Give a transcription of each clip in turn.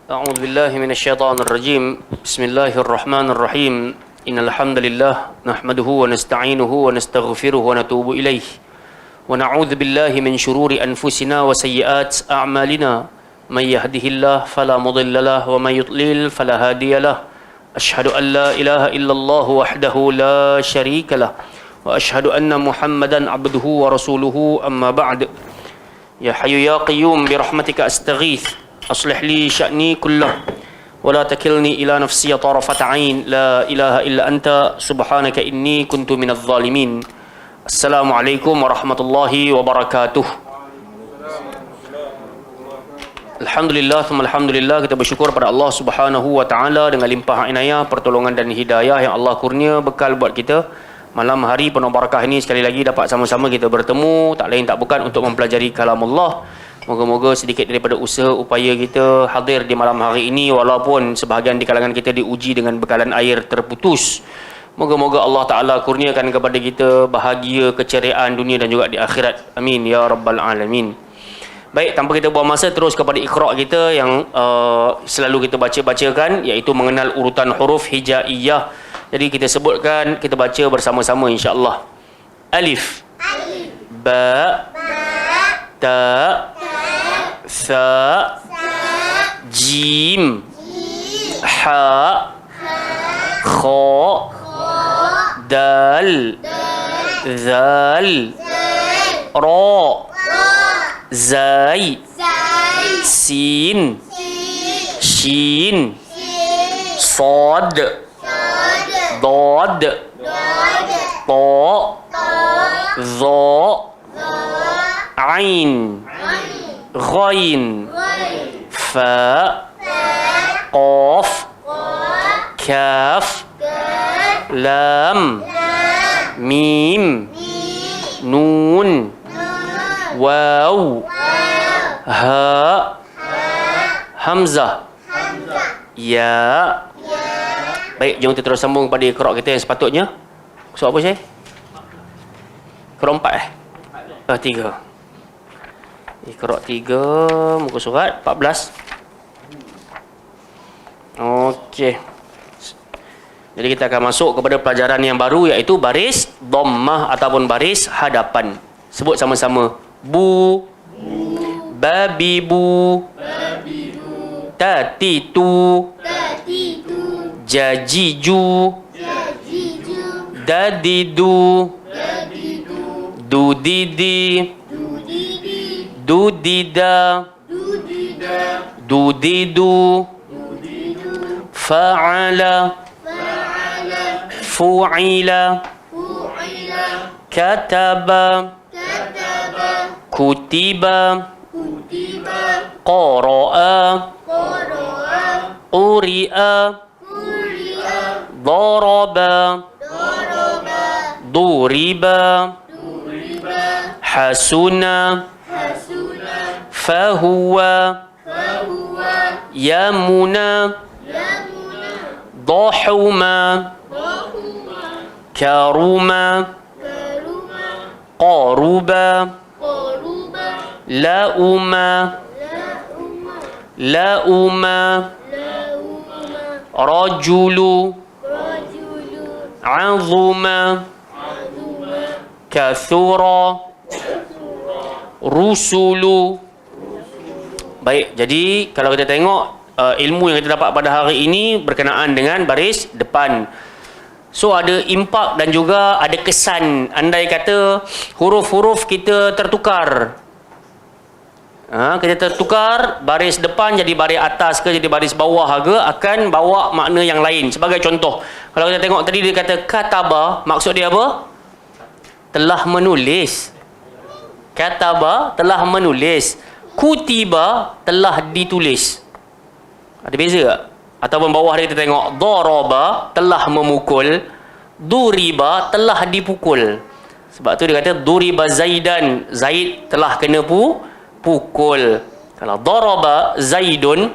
أعوذ بالله من الشيطان الرجيم بسم الله الرحمن الرحيم إن الحمد لله نحمده ونستعينه ونستغفره ونتوب إليه ونعوذ بالله من شرور أنفسنا وسيئات أعمالنا من يهده الله فلا مضل له ومن يضلل فلا هادي له أشهد أن لا إله إلا الله وحده لا شريك له وأشهد أن محمدا عبده ورسوله أما بعد يا حي يا قيوم برحمتك أستغيث أصلح لي شأني كله ولا تكلني إلى نفسي طرفة عين لا إله إلا أنت سبحانك إني كنت من الظالمين السلام عليكم ورحمة الله وبركاته. Alhamdulillah, alhamdulillah, kita bersyukur pada Allah Subhanahu wa taala dengan limpah inayah, pertolongan dan hidayah yang Allah kurnia bekal buat kita. Malam hari penuh barakah ini sekali lagi dapat sama-sama kita bertemu, tak lain tak bukan untuk mempelajari kalamullah. Moga-moga sedikit daripada usaha upaya kita hadir di malam hari ini walaupun sebahagian di kalangan kita diuji dengan bekalan air terputus. Moga-moga Allah Ta'ala kurniakan kepada kita bahagia, keceriaan dunia dan juga di akhirat. Amin ya rabbal alamin. Baik, tanpa kita buang masa, terus kepada iqra' kita yang selalu kita baca-bacakan, iaitu mengenal urutan huruf hijaiyah. Jadi kita sebutkan, kita baca bersama-sama insya-Allah. Alif, alif, ba, ta, sa, jim, ha, kha, dal, zal, ra, zai, sin, shin, sad, dad, ta, za, ain, ghain, fa, qaf, kaf, lam, mim, nun, waw, ha, hamzah, ya. Baik, jom kita terus sambung pada iqra' kita yang sepatutnya. Surah apa Syekh? Iqra' 4 3. Iqra' 3, muka surat 14. Okey. Jadi kita akan masuk kepada pelajaran yang baru, iaitu baris dhammah ataupun baris hadapan. Sebut sama-sama. Bu, babi bu, tatitu, jajiju, dadidu, dudidi, dudida, dudidu, fa'ala, fu'ila, kataba, kutiba, qara'a, quri'a, daraba, duriba, hasuna, fahuwa, yamuna, dahuma, karuma, qaruba, lauma, lauma, rajulu, azuma, kathura, rusulu. Baik, jadi kalau kita tengok ilmu yang kita dapat pada hari ini berkenaan dengan baris depan. So ada impak dan juga ada kesan. Andai kata huruf-huruf kita tertukar, kita tertukar, baris depan jadi baris atas ke jadi baris bawah ke, akan bawa makna yang lain. Sebagai contoh, kalau kita tengok tadi dia kata kataba, maksud dia apa? Telah menulis. Kataba, telah menulis. Kutiba, telah ditulis. Ada beza tak? Ataupun bawah dia kita tengok daraba, telah memukul. Duriba, telah dipukul. Sebab tu dia kata duriba zaidan, Zaid telah kena pukul. Kalau daraba zaidun,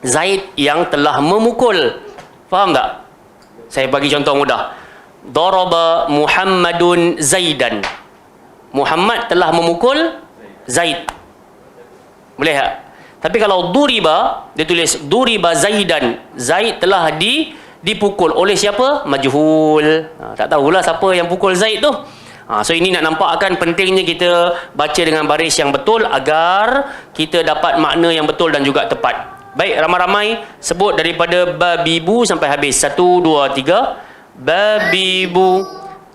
Zaid yang telah memukul. Faham tak? Saya bagi contoh mudah. Daraba Muhammadun Zaidan. Muhammad telah memukul Zaid. Boleh tak? Tapi kalau duriba, dia tulis duriba Zaidan. Zaid telah dipukul oleh siapa? Majhul. Tak tahulah siapa yang pukul Zaid tu. So ini nak nampakkan pentingnya kita baca dengan baris yang betul agar kita dapat makna yang betul dan juga tepat. Baik, ramai-ramai sebut daripada babibu sampai habis. 1, 2, 3. Babibu,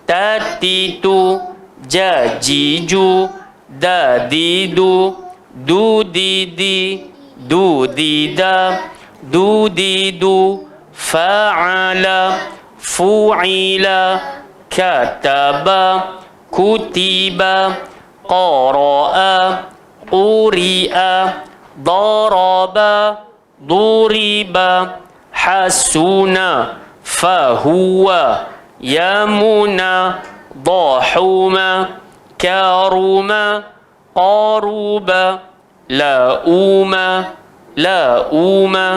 tatitu, jajiju, dadidu, dudidi, dudida, dudidu, fa'ala, fu'ila, kataba, kutiba, qara'a, quri'a, daraba, duriba, hasuna, fahuwa, yamuna, dahuma, karuma, qaruba, lauma, lauma,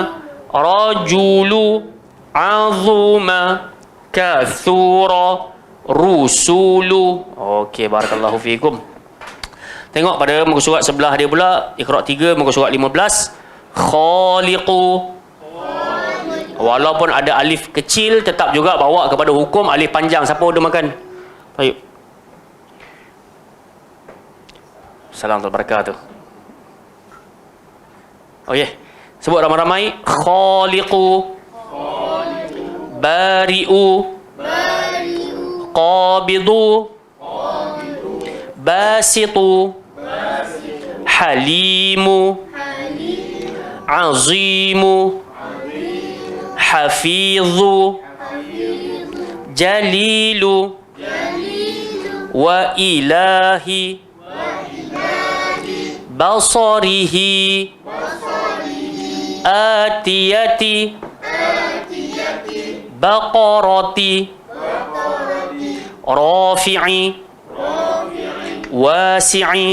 rajulu, azuma, kathura, rusulu. Okey, barakallahu fiikum. Tengok pada muka surat sebelah dia pula, Iqra 3 muka surat 15. Khaliqu. Walaupun ada alif kecil tetap juga bawa kepada hukum alif panjang. Siapa order makan? Baik. Salam barakatuh. Okey. Sebut ramai-ramai. Khaliqu. Bari'u. Qabidu. Basitu. Halimu. Azimu. Hafidhu. Jalilu. Wa ilahi. Basarihi. Atiyati. Baqarati. Rafi'i. Wasi'i.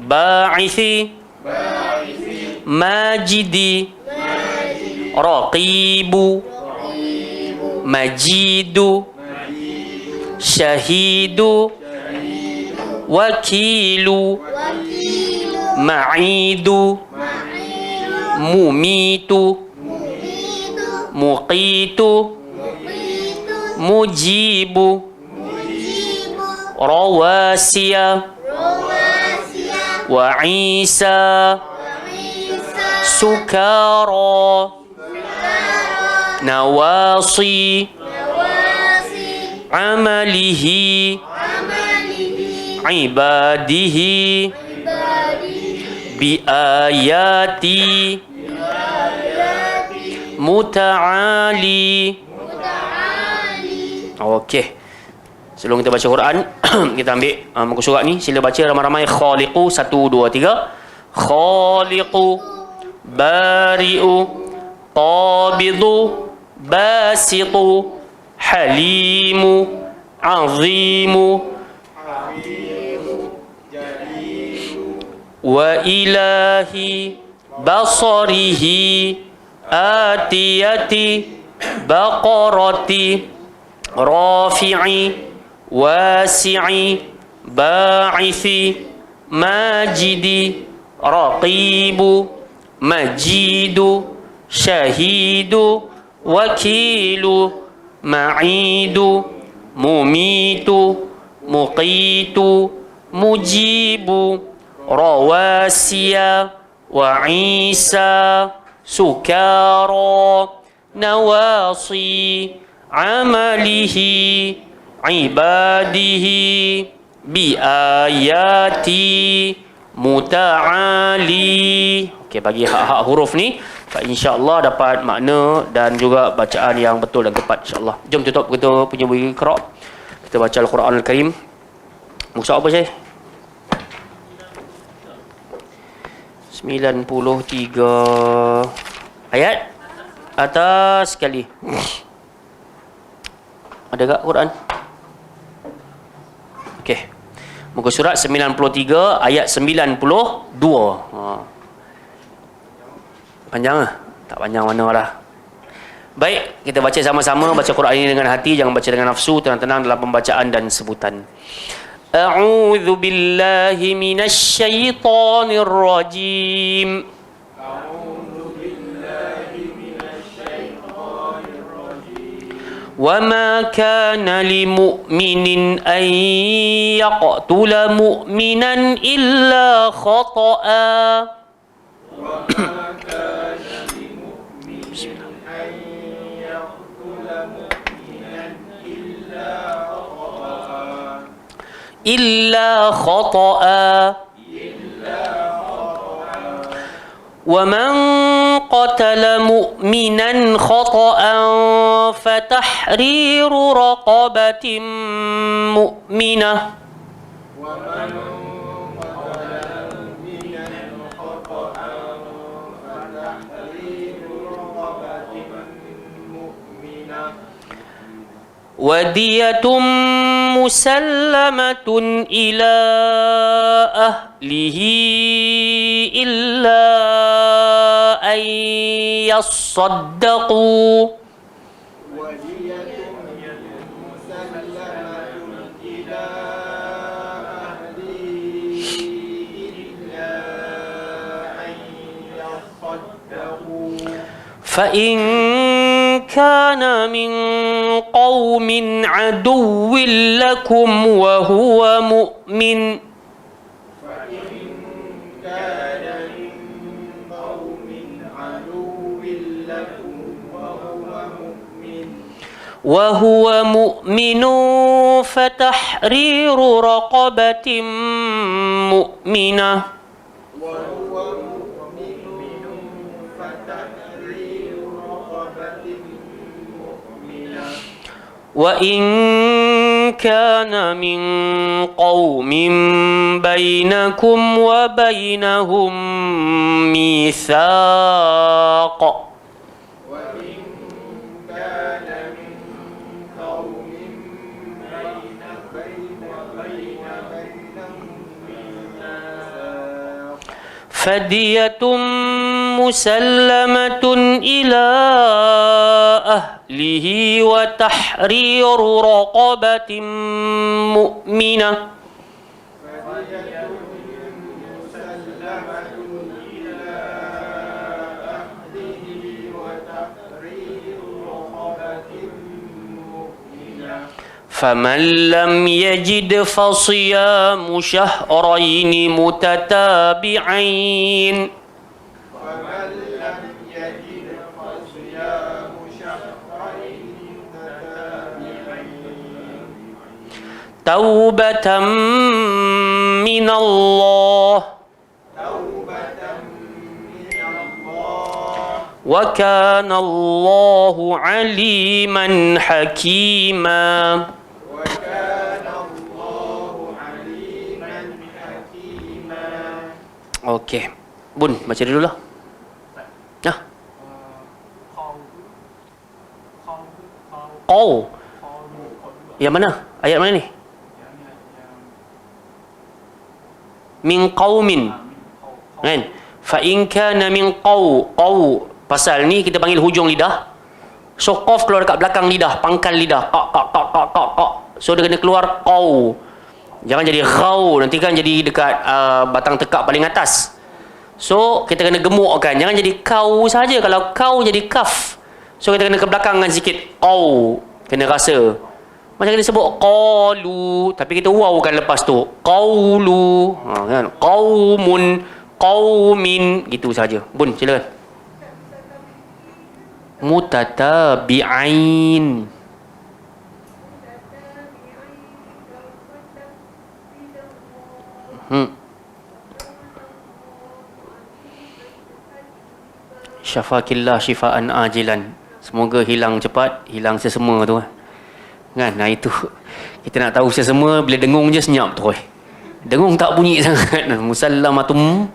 Ba'ithi. Majidi. Raqibu. Majidu. Syahidu. Wakilu. Ma'idu. Mumitu. Muqitu. Mujibu. Rawasiya. Wa Isa. Sukara. Nawasi. Amalihi. Ibadihi. Biayati. Muta'ali. Okey. Sebelum kita baca Quran, kita ambil muka surat ni. Sila baca ramai-ramai. Khaliqu. 1, 2, 3. Khaliqu. Bari'u. Qabidu. Basitu. Halimu. Azimu. Wa ilahi. Basarihi. Atiyati. Baqarati. Rafi'i. Wasi'i. Ba'ithi. Majidi. Raqibu. Majidu. Syahidu. Wakilu. Ma'idu. Mumitu. Muqitu. Mujibu. Rawasiya. Wa Isa. Sukara. Nawasi. Amalihi. Ibadihi. Biayati. Muta'ali. Okey, bagi hak-hak huruf ni, insya-Allah dapat makna dan juga bacaan yang betul dan tepat insya-Allah. Jom tutup kita punya buku Iqra. Kita baca Al-Quran Al-Karim. Muka apa saya? 93 ayat atas sekali. Ada tak Quran? Okey. Muka surat 93 ayat 92. Panjang lah? Tak panjang mana lah. Baik, kita baca sama-sama. Baca Quran ini dengan hati, jangan baca dengan nafsu. Tenang-tenang dalam pembacaan dan sebutan. أعوذ بالله من الشيطان الرجيم وما كان لمؤمن أن يقتل مؤمنا إلا خطأ إلا خطأ ومن قتل مؤمنا خطأ فتحرير رقبة مؤمنة ودية مسلمة إلى أهله إلا أن يصدقوا فإن كان من قوم عدو لكم وهو مؤمن فتحرير رقبة مؤمنة وإن كان من قوم بينكم وبينهم ميثاق فدية مسلمة إلى أهله وتحرير رقبة مؤمنة فمن لم يجد فصيام شهرين متتابعين توبة من الله وكان الله عليما حكيما. Okey. Bun, baca dulu lah. Nah. Qaw. Yang mana? Ayat mana ni? Min qaumin. Kan? Fa in kana min qaw. Pasal ni kita panggil hujung lidah. So qaf keluar dekat belakang lidah, pangkal lidah. Kak. So dia kena keluar qaw. Jangan jadi ghaw, nanti kan jadi dekat batang tekak paling atas. So kita kena gemukkan, jangan jadi kau saja. Kalau kau jadi kaf, so kita kena ke belakangkan sikit. Qaw, kena rasa. Macam kita sebut qalu, tapi kita wawkan lepas tu. Qawlu, kan? Qaumun, qaumin, gitu saja. Bun, silakan. Mutatabi'ain. Syafakillah syifaan ajilan. Semoga hilang cepat, hilang sesama tu. Kan? Nah itu kita nak tahu sesama bila dengung je senyap tu. Dengung tak bunyi sangat. Musallamatum.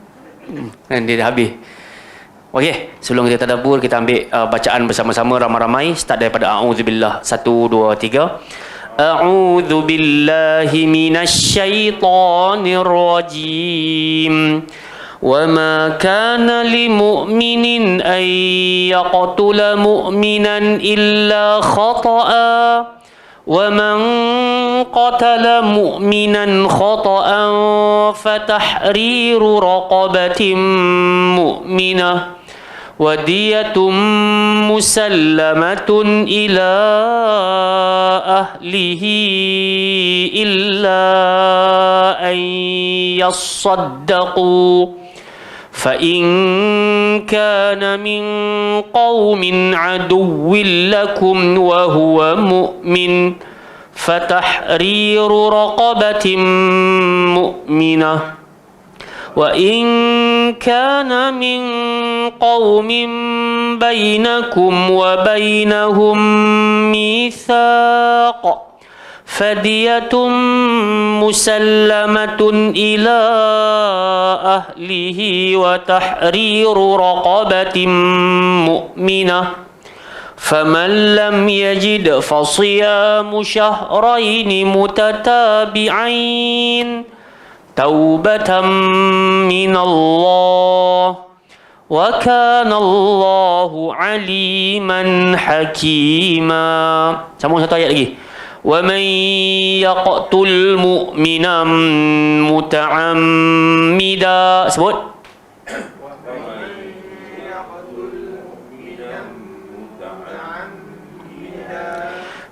Kan dia dah habis. Okey, sebelum kita tadabbur kita ambil bacaan bersama-sama ramai-ramai. Start daripada a'udzubillah. 1 2 3. أعوذ بالله من الشيطان الرجيم وما كان لمؤمن أن يقتل مؤمنا إلا خطأ ومن قتل مؤمنا خطأ فتحرير رقبة مؤمنة ودية مسلمة إلى أهله إلا أن يصدقوا فإن كان من قوم عدو لكم وهو مؤمن فتحرير رقبة مؤمنة وإن كان من قوم بينكم وبينهم ميثاق فدية مسلمة إلى أهله وتحرير رقبة مؤمنة فمن لم يجد فصيام شهرين متتابعين توبة من الله وكان الله عليما حكيما. Sambung satu ayat lagi. ومن يقتل مؤمنا متعمدا sebut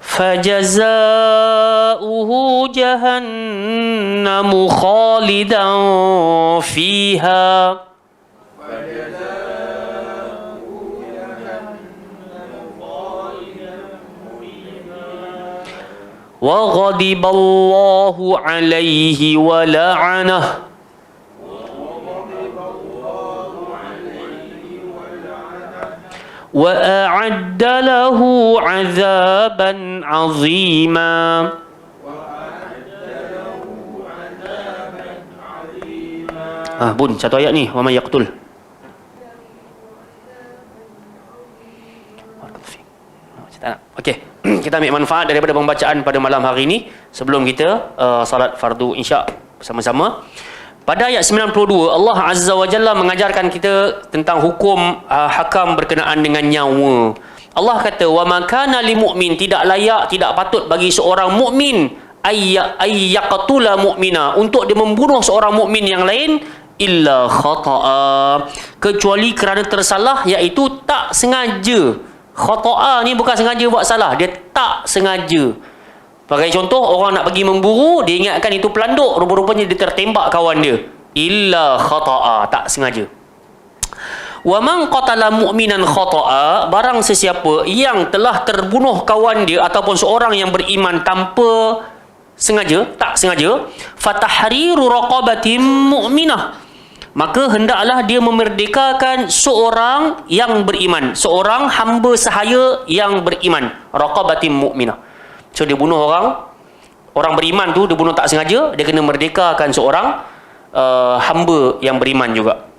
فجزاؤه جهنم خالدا فيها وغضب الله عليه ولعنه وأعد له عذابا عظيما. Bun, satu ayat ni, wa may yaqtul. Okey, kita ambil manfaat daripada pembacaan pada malam hari ini sebelum kita salat fardu insya bersama-sama. Pada ayat 92, Allah Azza wa Jalla mengajarkan kita tentang hukum hakam berkenaan dengan nyawa. Allah kata, wa ma kana lil mu'min, tidak layak, tidak patut bagi seorang mukmin ayyaqtula mu'mina, untuk dia membunuh seorang mukmin yang lain, illa khata'a, kecuali kerana tersalah, iaitu tak sengaja. Khata'a ni bukan sengaja buat salah, dia tak sengaja. Bagi contoh, orang nak pergi memburu, dia ingatkan itu pelanduk, rupa-rupanya dia tertembak kawan dia. Illa khata'a, tak sengaja. Wa man qatala mu'minan khata'a, barang sesiapa yang telah terbunuh kawan dia ataupun seorang yang beriman tanpa sengaja, tak sengaja, fatahriru raqabatin mu'minah, maka hendaklah dia memerdekakan seorang yang beriman, seorang hamba sahaya yang beriman, raqabatin mu'minah. So dia bunuh orang beriman tu, dia bunuh tak sengaja, dia kena merdekakan seorang hamba yang beriman juga.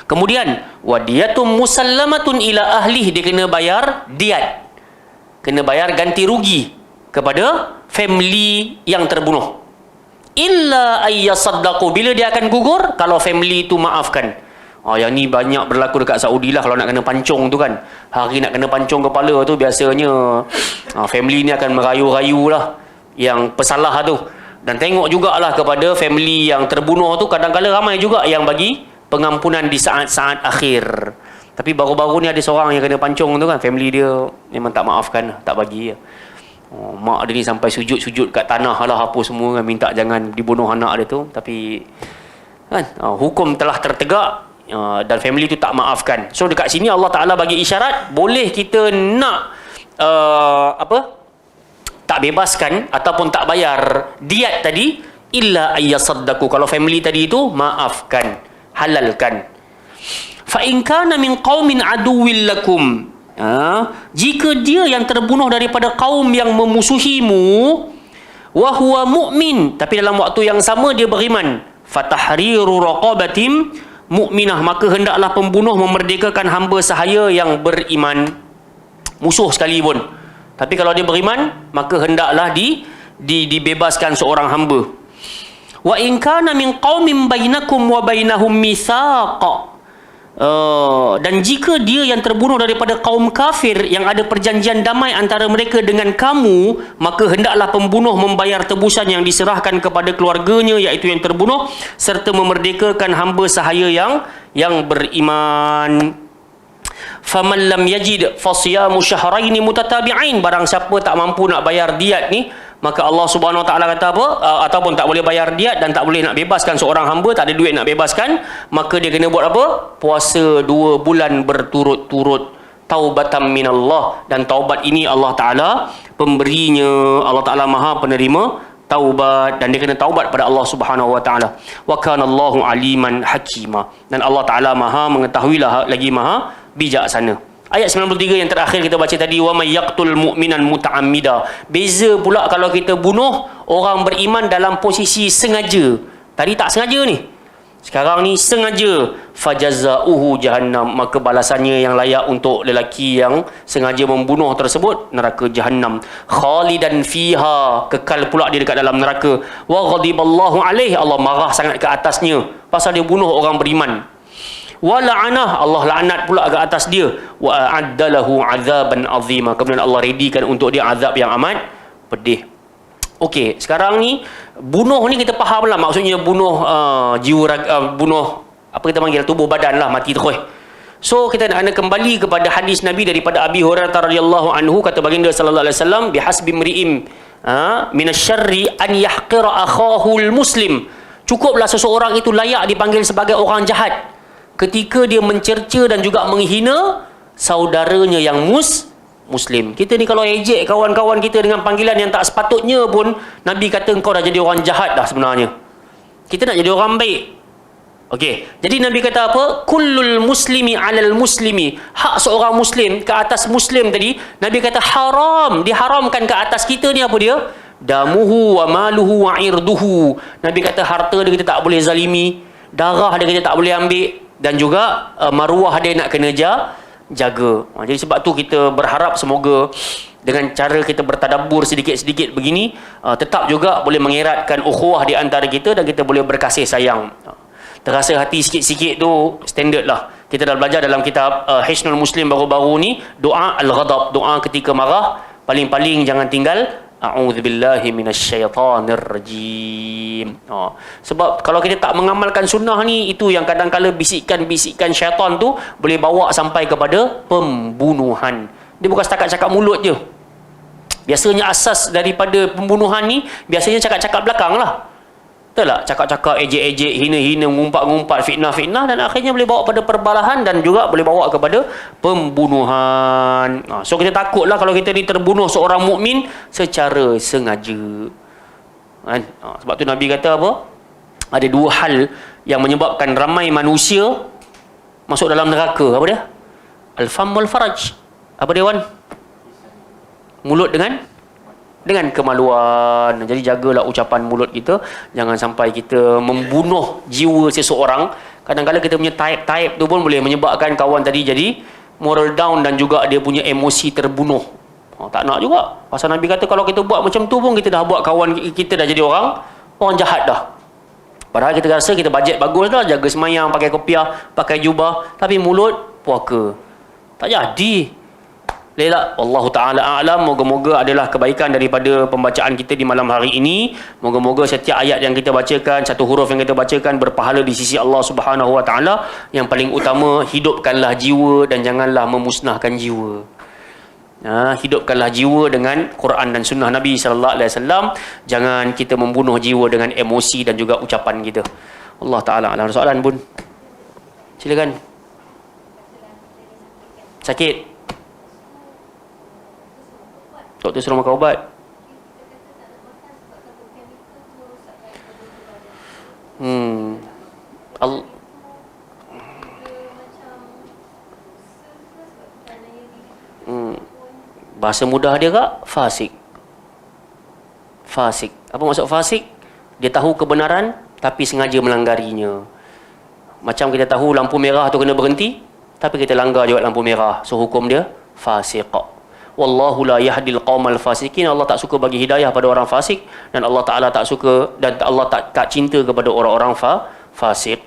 Kemudian wadiyatum musallamatun ila ahli, dia kena bayar diat, kena bayar ganti rugi kepada family yang terbunuh. Illa ayyasaddaqu, bila dia akan gugur kalau family tu maafkan. Yang ni banyak berlaku dekat Saudi lah, kalau nak kena pancung tu kan. Hari nak kena pancung kepala tu biasanya family ni akan merayu-rayu lah yang pesalah tu. Dan tengok jugalah kepada family yang terbunuh tu, kadang-kadang ramai juga yang bagi pengampunan di saat-saat akhir. Tapi baru-baru ni ada seorang yang kena pancung tu kan, family dia memang tak maafkan, tak bagi. Mak dia ni sampai sujud-sujud kat tanah lah apa semua kan, minta jangan dibunuh anak dia tu. Tapi kan, hukum telah tertegak dan family tu tak maafkan. So dekat sini Allah Ta'ala bagi isyarat, boleh kita nak tak bebaskan ataupun tak bayar diat tadi, illa ayyasaddaqu, kalau family tadi itu maafkan, halalkan. Fa in kana min qaumin aduwwil lakum, jika dia yang terbunuh daripada kaum yang memusuhimu, wa huwa mu'min, tapi dalam waktu yang sama dia beriman, fatahriru raqabatim mu'minah, maka hendaklah pembunuh memerdekakan hamba sahaya yang beriman, musuh sekalipun. Tapi kalau dia beriman, maka hendaklah dibebaskan seorang hamba. Wa in kana min qaumin bainakum wa bainahum mitsaq, Dan jika dia yang terbunuh daripada kaum kafir yang ada perjanjian damai antara mereka dengan kamu, maka hendaklah pembunuh membayar tebusan yang diserahkan kepada keluarganya, iaitu yang terbunuh, serta memerdekakan hamba sahaya yang beriman. Faman lam yajid fasiyamu syahraini mutatabi'ain. Barang siapa tak mampu nak bayar diat ni, maka Allah Subhanahu Wa Taala kata apa? Ataupun tak boleh bayar diat dan tak boleh nak bebaskan seorang hamba, tak ada duit nak bebaskan, maka dia kena buat apa? Puasa 2 bulan berturut-turut. Taubatan minallah. Dan taubat ini Allah Taala pemberinya. Allah Taala Maha penerima taubat, dan dia kena taubat pada Allah Subhanahu Wa Taala. Wa kana Allahu aliman hakima. Dan Allah Taala Maha mengetahui lagi Maha bijaksana. Ayat 93 yang terakhir kita baca tadi, wa may yaqtul mu'minan muta'ammida. Beza pula kalau kita bunuh orang beriman dalam posisi sengaja. Tadi tak sengaja ni. Sekarang ni sengaja. Fajazauhu jahannam. Maka balasannya yang layak untuk lelaki yang sengaja membunuh tersebut, neraka jahannam. Khalidan fiha. Kekal pula dia dekat dalam neraka. Wa ghadiballahu alaihi. Allah marah sangat ke atasnya pasal dia bunuh orang beriman. Wa la'anah. Allah laknat pula ke atas dia. Wa a'addalahu azaban azima. Kemudian Allah redikan untuk dia azab yang amat pedih. Okey, sekarang ni bunuh ni kita faham lah, maksudnya bunuh bunuh apa kita panggil, tubuh badan lah, mati terus. So kita nak kembali kepada hadis Nabi daripada Abi Hurairah radhiyallahu anhu, kata baginda sallallahu alaihi wasallam, bihasbi mri'im minasyarri an yahqira akhahu almuslim. Cukuplah seseorang itu layak dipanggil sebagai orang jahat ketika dia mencerca dan juga menghina saudaranya yang Muslim. Kita ni kalau ejek kawan-kawan kita dengan panggilan yang tak sepatutnya pun, Nabi kata engkau dah jadi orang jahat dah sebenarnya. Kita nak jadi orang baik. Okey, jadi Nabi kata apa? Kullul muslimi alal muslimi. Hak seorang Muslim ke atas Muslim tadi, Nabi kata haram. Diharamkan ke atas kita ni apa dia? Damuhu wa maluhu wa irduhu. Nabi kata harta dia kita tak boleh zalimi, darah dia kita tak boleh ambil, dan juga maruah dia nak kena jaga. Jadi sebab tu kita berharap semoga dengan cara kita bertadabbur sedikit-sedikit begini, tetap juga boleh mengeratkan ukhuwah di antara kita dan kita boleh berkasih sayang. Terasa hati sikit-sikit tu standard lah. Kita dah belajar dalam kitab Hisnul Muslim baru-baru ni, doa al-ghadab, doa ketika marah. Paling-paling jangan tinggal a'udzubillahi minasyaitanir rajim. Sebab kalau kita tak mengamalkan sunnah ni, itu yang kadang-kala bisikan-bisikan syaitan tu boleh bawa sampai kepada pembunuhan. Dia bukan setakat cakap mulut je. Biasanya asas daripada pembunuhan ni biasanya cakap-cakap belakang lah. Betul tak? Cakap-cakap, ejek-ejek, hina-hina, ngumpat-ngumpat, fitnah-fitnah, dan akhirnya boleh bawa pada perbalahan dan juga boleh bawa kepada pembunuhan. So kita takutlah kalau kita ni terbunuh seorang mukmin secara sengaja. Sebab tu Nabi kata apa? Ada 2 hal yang menyebabkan ramai manusia masuk dalam neraka. Apa dia? Al-fam wal faraj. Apa dia, Wan? Mulut dengan kemaluan. Jadi jagalah ucapan mulut kita, jangan sampai kita membunuh jiwa seseorang. Kadang-kadang kita punya type tu pun boleh menyebabkan kawan tadi jadi moral down dan juga dia punya emosi terbunuh. Tak nak juga. Pasal Nabi kata kalau kita buat macam tu pun kita dah buat kawan kita dah jadi orang jahat dah. Padahal kita rasa kita bajet bagus dah, jaga semayang, pakai kopiah, pakai jubah, tapi mulut puaka. Tak jadi. Lelak, Wallahu ta'ala a'lam. Moga-moga adalah kebaikan daripada pembacaan kita di malam hari ini. Moga-moga setiap ayat yang kita bacakan, satu huruf yang kita bacakan berpahala di sisi Allah Subhanahu wa ta'ala. Yang paling utama, hidupkanlah jiwa dan janganlah memusnahkan jiwa. Hidupkanlah jiwa dengan Quran dan sunnah Nabi sallallahu alaihi wasallam. Jangan kita membunuh jiwa dengan emosi dan juga ucapan kita. Allah ta'ala a'lam. Soalan bun, silakan. Sakit? Doktor suruh makan ubat. Bahasa mudah dia kak, fasik. Fasik. Apa maksud fasik? Dia tahu kebenaran tapi sengaja melanggarinya. Macam kita tahu lampu merah tu kena berhenti, tapi kita langgar juga lampu merah. So hukum dia fasik. Wallahu la yahdil qaumal fasikin. Allah tak suka bagi hidayah pada orang fasik, dan Allah Taala tak suka dan Allah tak cinta kepada orang-orang fasik.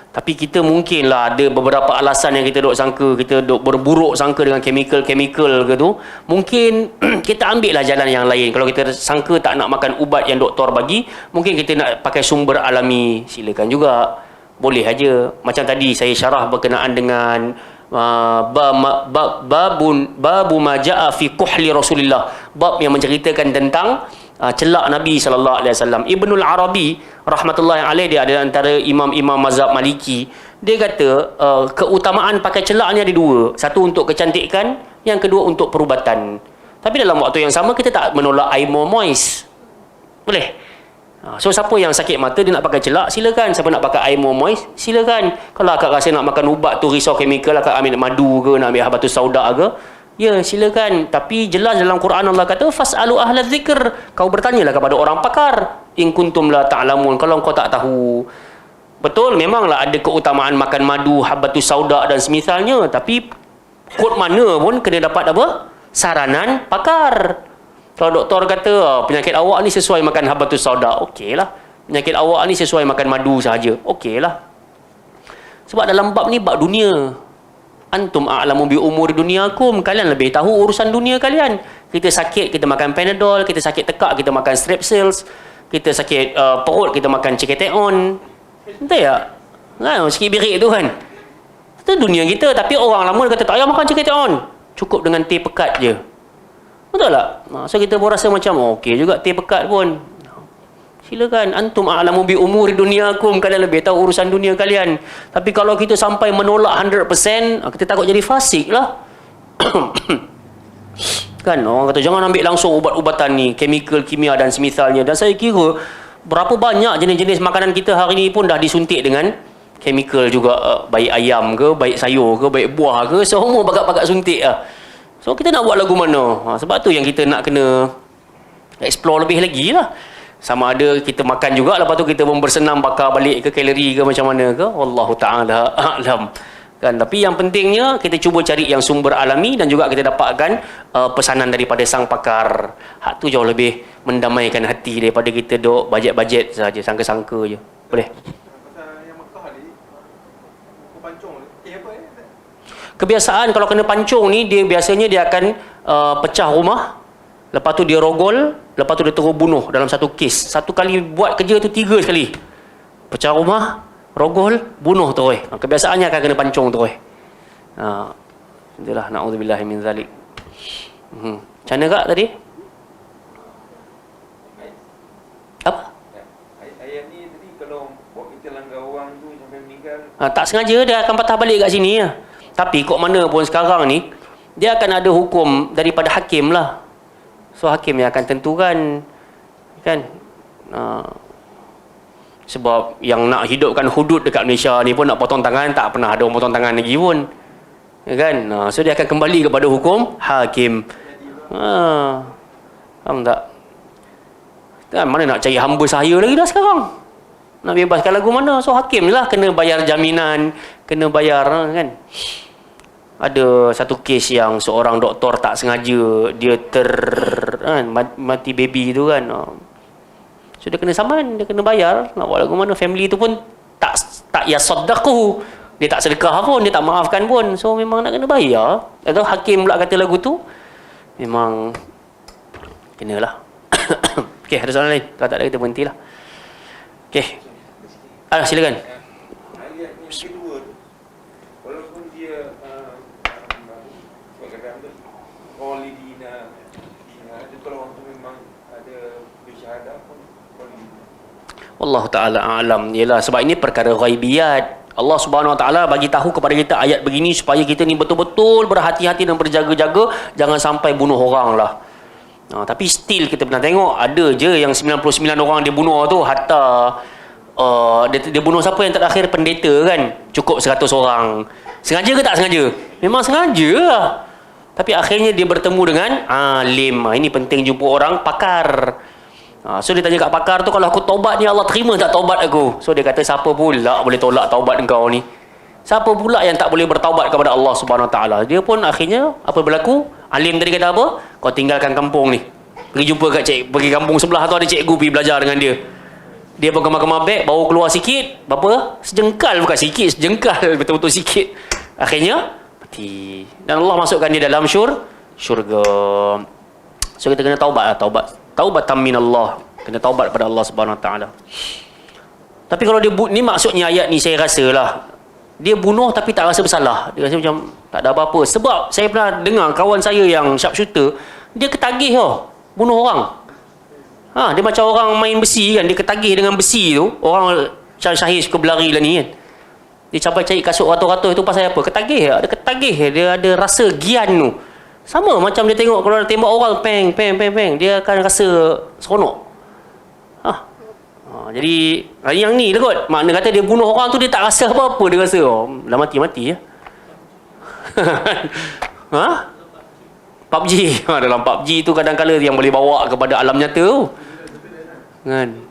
Tapi kita mungkinlah ada beberapa alasan yang kita duk sangka, kita duk berburuk sangka dengan chemical ke tu. Mungkin kita ambil lah jalan yang lain. Kalau kita sangka tak nak makan ubat yang doktor bagi, mungkin kita nak pakai sumber alami. Silakan juga. Boleh aja. Macam tadi saya syarah berkenaan dengan babu ma jaa fi kuhli Rasulillah. Bab yang menceritakan tentang celak Nabi sallallahu alaihi wasallam. Ibnul Arabi rahmatullahi alaih, dia ada antara imam-imam mazhab Maliki. Dia kata keutamaan pakai celak ni ada dua. Satu untuk kecantikan, yang kedua untuk perubatan. Tapi dalam waktu yang sama kita tak menolak air more moist. Boleh. So siapa yang sakit mata dia nak pakai celak, silakan. Siapa nak pakai air more moist, silakan. Kalau akak rasa nak makan ubat tu risau chemical, akak ambil madu ke, nak ambil habatus sauda ke, ya silakan. Tapi jelas dalam Quran Allah kata fasalu ahla dzikr, kau bertanyalah kepada orang pakar, in kuntum la ta'lamun, kalau kau tak tahu. Betul, memanglah ada keutamaan makan madu, habatus sauda dan semisalnya, tapi kod mana pun kena dapat apa? Saranan pakar. Kalau doktor kata penyakit awak ni sesuai makan habatus sauda, okeylah. Penyakit awak ni sesuai makan madu sahaja, okeylah. Sebab dalam bab ni bab dunia. Antum a'lamu bi umuri dunyakum, kalian lebih tahu urusan dunia kalian. Kita sakit kita makan Panadol, kita sakit tekak kita makan Strepsils, kita sakit perut kita makan Ciketeon. Betul tak? Kan sikit birik tu kan. Itu dunia kita. Tapi orang lama kata tak payah makan Ciketeon, cukup dengan teh pekat je. Betul tak? So kita pun rasa macam okey juga teh pekat pun. Silakan. Antum a'lamu bi umuri dunyakum, kalian lebih tahu urusan dunia kalian. Tapi kalau kita sampai menolak 100%, kita takut jadi fasik lah. Kan orang kata jangan ambil langsung ubat-ubatan ni, chemical, kimia dan semisalnya. Dan saya kira berapa banyak jenis-jenis makanan kita hari ni pun dah disuntik dengan chemical juga. Baik ayam ke, baik sayur ke, baik buah ke, semua bakat-bakat suntik lah. So kita nak buat lagu mana? Sebab tu yang kita nak kena explore lebih lagi lah. Sama ada kita makan juga, lepas tu kita pun bersenam bakar balik ke kalori ke macam mana ke, wallahu ta'ala a'lam. Kan? Tapi yang pentingnya kita cuba cari yang sumber alami dan juga kita dapatkan pesanan daripada sang pakar. Hak tu jauh lebih mendamaikan hati daripada kita duk bajet-bajet saja, sangka-sangka je. Boleh? Kebiasaan kalau kena pancung ni, dia biasanya dia akan pecah rumah, lepas tu dia rogol, lepas tu dia terus bunuh dalam satu kes. Satu kali buat kerja tu 3 sekali. Pecah rumah, rogol, bunuh terus. Kebiasaannya akan kena pancung terus. Itulah, na'udzubillah min zalik. Macam mana kak tadi? Apa? Ayat ni tadi kalau buat kita langgar orang tu sampai meninggal. Tak sengaja dia akan patah balik kat sini ya. Tapi kok mana pun sekarang ni, dia akan ada hukum daripada hakim lah. So hakim yang akan tentukan, kan. Sebab yang nak hidupkan hudud dekat Malaysia ni pun nak potong tangan, tak pernah ada orang potong tangan lagi pun, kan. So dia akan kembali kepada hukum hakim. Faham tak? Kan mana nak cari hamba sahaya lagi dah sekarang. Nak bebaskan lagu mana? So hakim lah kena bayar jaminan, kena bayar, kan. Ada satu kes yang seorang doktor tak sengaja dia mati baby tu kan. So dia kena saman, dia kena bayar. Nak buat lagu mana? Family tu pun tak yasaddaqu. Dia tak sedekah pun, dia tak maafkan pun. So memang nak kena bayar. Atau hakim pula kata lagu tu memang kenalah. Okey, ada soalan lain? Kalau tak ada kita berhentilah. Okey. Silakan. Ayat yang kedua tu, walaupun dia Khalidina, ada kalau orang tu memang ada bersyahadah pun Khalidina. Wallahu ta'ala a'lam. Yalah, sebab ini perkara ghaibiyat. Allah Subhanahu Wa Ta'ala bagi tahu kepada kita ayat begini supaya kita ni betul-betul berhati-hati dan berjaga-jaga, jangan sampai bunuh orang lah. Tapi still kita pernah tengok ada je yang 99 orang dia bunuh tu, hatta dia bunuh siapa yang terakhir? Pendeta kan, cukup 100 orang. Sengaja ke tak sengaja? Memang sengaja lah. Tapi akhirnya dia bertemu dengan alim. Ini penting jumpa orang pakar. So dia tanya kat pakar tu, kalau aku taubat ni Allah terima tak taubat aku? So dia kata, siapa pula boleh tolak taubat engkau ni? Siapa pula yang tak boleh bertaubat kepada Allah Subhanahu Wa Ta'ala? Dia pun akhirnya apa berlaku? Alim tadi kata apa? Kau tinggalkan kampung ni, pergi jumpa kat pergi kampung sebelah tu ada cikgu, pergi belajar dengan dia. Dia bergema-gema beg, baru keluar sikit, berapa? Sejengkal, bukan sikit, sejengkal, betul-betul sikit. Akhirnya mati. Dan Allah masukkan dia dalam syurga. So kita kena taubat lah, taubatan minallah. Kena taubat pada Allah Subhanahu Wa Taala. Tapi kalau dia ni maksudnya ayat ni saya rasa lah, dia bunuh tapi tak rasa bersalah. Dia rasa macam tak ada apa-apa. Sebab saya pernah dengar kawan saya yang sharpshooter, dia ketagih tau bunuh orang. Dia macam orang main besi kan, dia ketagih dengan besi tu. Orang syahir suka berlari lah ni kan. Dia sampai cari kasut ratus-ratus itu pasal apa? Ketagih. Ada ketagih, dia ada rasa gian tu. Sama macam dia tengok kalau dia tembak orang, peng, dia akan rasa seronok. Jadi yang ni lah kot. Makna kata dia bunuh orang tu, dia tak rasa apa-apa. Dia rasa, dah mati-mati ya. PUBG. Dalam PUBG tu kadang-kadang yang boleh bawa kepada alam nyata tu. Kan?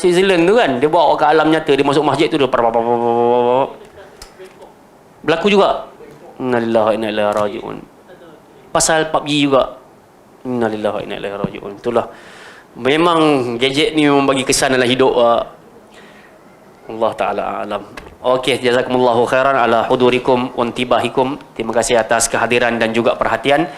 Switzerland tu kan, dia bawa ke alam nyata, dia masuk masjid tu dia berlaku juga. Innalillahi wa inna ilaihi raji'un. Pasal PUBG juga. Innalillahi wa inna ilaihi raji'un. Itulah. Memang gadget ni memang bagi kesan dalam hidup. Allah Ta'ala alam. Okey, jazakumullahu khairan ala hudurikum wa intibahikum. Terima kasih atas kehadiran dan juga perhatian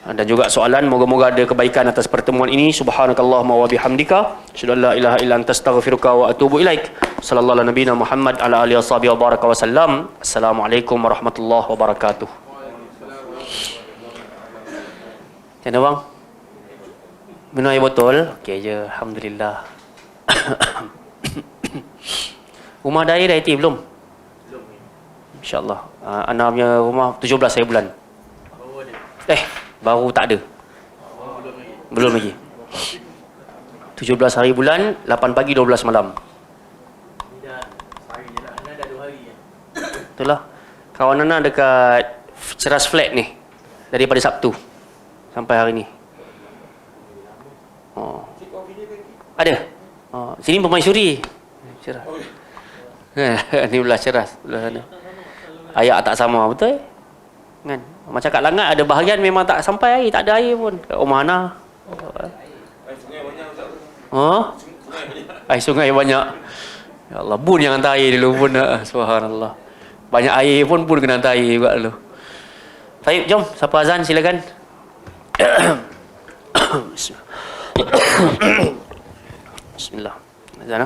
dan juga soalan. Moga-moga ada kebaikan atas pertemuan ini. Subhanakallahumma wa bihamdika, asyhadu an la ilaha illa anta astaghfiruka wa atubu ilaik. Sallallahu ala nabiyina Muhammad ala alihi washabihi wa baraka wa sallam. Assalamualaikum warahmatullahi wabarakatuh. Macam mana bang? Minum air botol? Okey je, alhamdulillah. Rumah dah air dah IT belum? Belum. InsyaAllah. Ana punya rumah 17 hari bulan. Baru tak ada. Belum lagi. 17 hari bulan, 8 pagi 12 malam. Dah 2 hari ya. Itulah. Kawan Ana dekat Ceras Flat ni. Daripada Sabtu sampai hari ni. Ada. Sini permaisuri. Ceras. Ni belah Ceras, belah sana. Ayak tak sama, betul? Kan? Macam kat Langat ada bahagian memang tak sampai air, tak ada air pun. Kat rumah Ana. Air sungai banyak Air sungai banyak. Ya Allah, Bun yang hantar air dulu pun. Subhanallah. Banyak air pun kena hantar air juga dulu. Baik, jom. Siapa azan silakan. Bismillah. Azan.